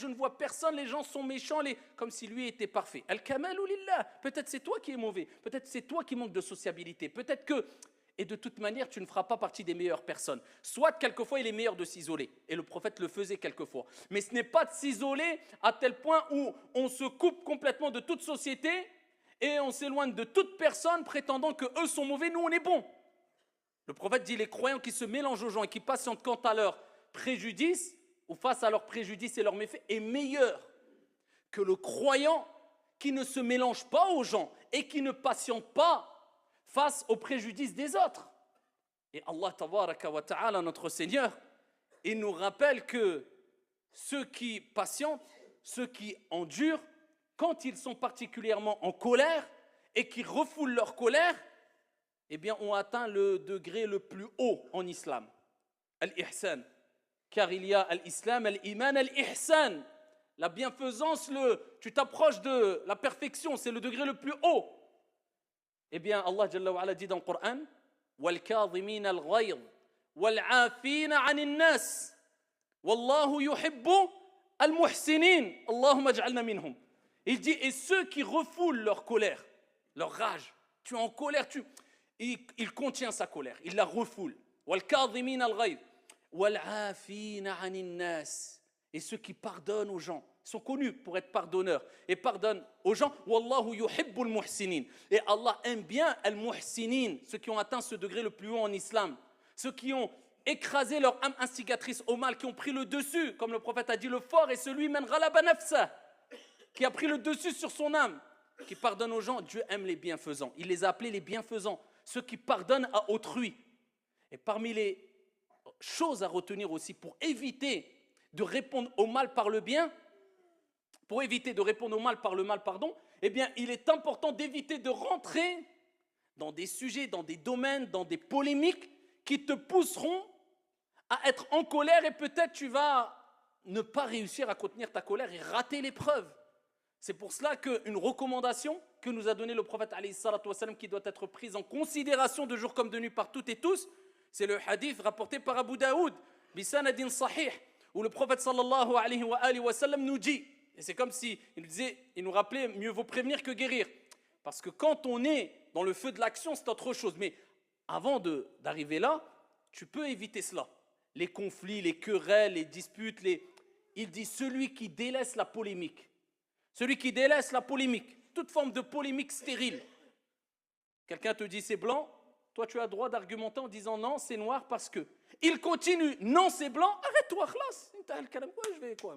je ne vois personne, les gens sont méchants, comme si lui était parfait. Al-Kamalu lillah. Peut-être c'est toi qui es mauvais, peut-être c'est toi qui manques de sociabilité, peut-être que... Et de toute manière, tu ne feras pas partie des meilleures personnes. Soit, quelquefois, il est meilleur de s'isoler. Et le prophète le faisait quelquefois. Mais ce n'est pas de s'isoler à tel point où on se coupe complètement de toute société et on s'éloigne de toute personne prétendant qu'eux sont mauvais, nous on est bons. Le prophète dit, les croyants qui se mélangent aux gens et qui patientent quant à leur préjudice, ou face à leurs préjudices et leurs méfaits, est meilleur que le croyant qui ne se mélange pas aux gens et qui ne patiente pas face aux préjudices des autres. Et Allah tabaraka wa ta'ala, notre Seigneur, il nous rappelle que ceux qui patientent, ceux qui endurent, quand ils sont particulièrement en colère et qui refoulent leur colère, eh bien, ont atteint le degré le plus haut en islam, al-ihsan. Car il y a al-islam, al-iman, al-ihsan. La bienfaisance, tu t'approches de la perfection, c'est le degré le plus haut. Eh bien, Allah Jalla wa Ala dit dans le Coran, وَالْكَاظِمِينَ الْغَيْظِ وَالْعَافِينَ عَنِ النَّاسِ وَاللَّهُ يُحِبُّ الْمُحْسِنِينَ اللهم اجعلنا منهم. Il dit, et ceux qui refoulent leur colère, leur rage, tu es en colère, il contient sa colère, il la refoule. وَالْكَاظِمِينَ الْغَيْظِ وَالْعَافِينَ عَنِ النَّاسِ. Et ceux qui pardonnent aux gens, sont connus pour être pardonneurs et pardonnent aux gens. Wallahu yuhibbul muhsinin. Et Allah aime bien al-muhsinin, ceux qui ont atteint ce degré le plus haut en islam, ceux qui ont écrasé leur âme instigatrice au mal, qui ont pris le dessus, comme le prophète a dit, le fort est celui man ghalaba nafsa, qui a pris le dessus sur son âme, qui pardonne aux gens. Dieu aime les bienfaisants. Il les a appelés les bienfaisants, ceux qui pardonnent à autrui. Et parmi les choses à retenir aussi pour éviter de répondre au mal par le bien, pour éviter de répondre au mal par le mal, pardon, eh bien, il est important d'éviter de rentrer dans des sujets, dans des domaines, dans des polémiques qui te pousseront à être en colère et peut-être tu vas ne pas réussir à contenir ta colère et rater l'épreuve. C'est pour cela qu'une recommandation que nous a donnée le prophète alayhi salatu wassalam, qui doit être prise en considération de jour comme de nuit par toutes et tous, c'est le hadith rapporté par Abu Daoud, bisanadin sahih, où le prophète sallallahu alayhi wa sallam nous dit, et c'est comme si il nous rappelait, mieux vaut prévenir que guérir. Parce que quand on est dans le feu de l'action, c'est autre chose. Mais avant d'arriver là, tu peux éviter cela. Les conflits, les querelles, les disputes, il dit celui qui délaisse la polémique. Celui qui délaisse la polémique, toute forme de polémique stérile. Quelqu'un te dit c'est blanc, toi tu as le droit d'argumenter en disant non, c'est noir parce que. Il continue, non c'est blanc, arrête-toi, khlas. Je vais quoi